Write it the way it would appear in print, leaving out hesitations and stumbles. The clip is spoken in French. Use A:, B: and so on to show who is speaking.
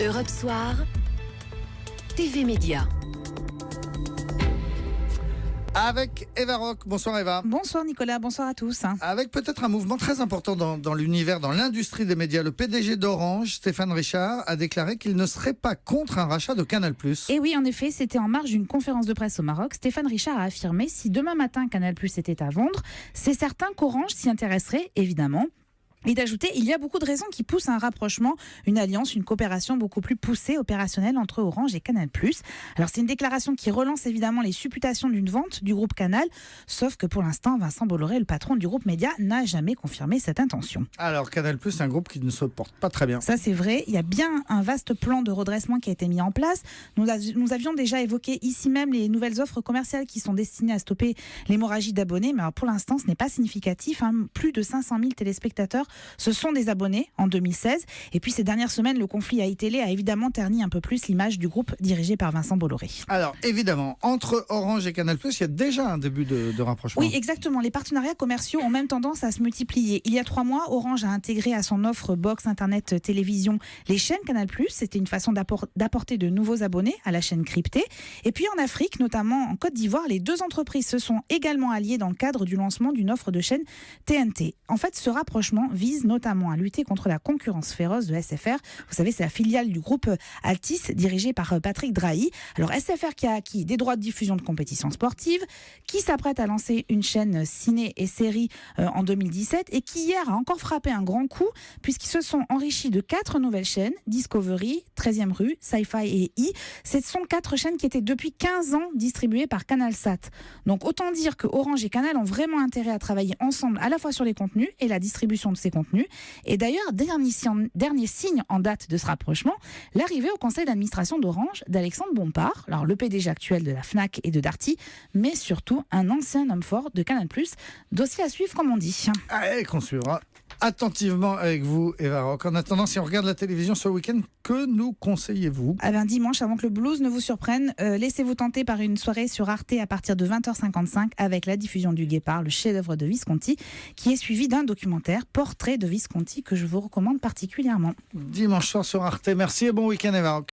A: Europe Soir, TV Média.
B: Avec Eva Rock. Bonsoir Eva.
C: Bonsoir Nicolas, bonsoir à tous.
B: Avec peut-être un mouvement très important dans l'univers, dans l'industrie des médias. Le PDG d'Orange, Stéphane Richard, a déclaré qu'il ne serait pas contre un rachat de Canal+.
C: Et oui, en effet, c'était en marge d'une conférence de presse au Maroc. Stéphane Richard a affirmé, si demain matin Canal+ était à vendre, c'est certain qu'Orange s'y intéresserait, évidemment. Et d'ajouter, il y a beaucoup de raisons qui poussent à un rapprochement, une alliance, une coopération beaucoup plus poussée, opérationnelle entre Orange et Canal+. Alors c'est une déclaration qui relance évidemment les supputations d'une vente du groupe Canal, sauf que pour l'instant, Vincent Bolloré, le patron du groupe Média, n'a jamais confirmé cette intention.
B: Alors Canal+, c'est un groupe qui ne se porte pas très bien.
C: Ça c'est vrai, il y a bien un vaste plan de redressement qui a été mis en place. Nous avions déjà évoqué ici même les nouvelles offres commerciales qui sont destinées à stopper l'hémorragie d'abonnés, mais alors pour l'instant ce n'est pas significatif. Plus de 500 000 téléspectateurs se sont des abonnés en 2016. Et puis ces dernières semaines, le conflit à iTélé a évidemment terni un peu plus l'image du groupe dirigé par Vincent Bolloré.
B: Alors évidemment, entre Orange et Canal+, il y a déjà un début de rapprochement.
C: Oui, exactement. Les partenariats commerciaux ont même tendance à se multiplier. Il y a 3 mois, Orange a intégré à son offre box, internet, télévision les chaînes Canal+. C'était une façon d'apporter de nouveaux abonnés à la chaîne cryptée. Et puis en Afrique, notamment en Côte d'Ivoire, les deux entreprises se sont également alliées dans le cadre du lancement d'une offre de chaîne TNT. En fait, ce rapprochement vise notamment à lutter contre la concurrence féroce de SFR. Vous savez, c'est la filiale du groupe Altis, dirigée par Patrick Drahi. Alors SFR qui a acquis des droits de diffusion de compétitions sportives, qui s'apprête à lancer une chaîne ciné et série en 2017 et qui hier a encore frappé un grand coup puisqu'ils se sont enrichis de 4 nouvelles chaînes, Discovery, 13e rue, Sci-Fi et I. Ce sont 4 chaînes qui étaient depuis 15 ans distribuées par CanalSat. Donc autant dire que Orange et Canal ont vraiment intérêt à travailler ensemble à la fois sur les contenus et la distribution de ces contenus. Et d'ailleurs, dernier signe en date de ce rapprochement, l'arrivée au conseil d'administration d'Orange d'Alexandre Bompard, alors le PDG actuel de la Fnac et de Darty, mais surtout un ancien homme fort de Canal+. Dossier à suivre, comme on dit.
B: Allez, qu'on suivra attentivement avec vous, Eva Rock. En attendant, si on regarde la télévision ce week-end, que nous conseillez-vous ?
C: Dimanche, avant que le blues ne vous surprenne, laissez-vous tenter par une soirée sur Arte à partir de 20h55 avec la diffusion du Guépard, le chef-d'œuvre de Visconti, qui est suivi d'un documentaire, Portrait de Visconti, que je vous recommande particulièrement.
B: Dimanche soir sur Arte. Merci et bon week-end, Eva Rock.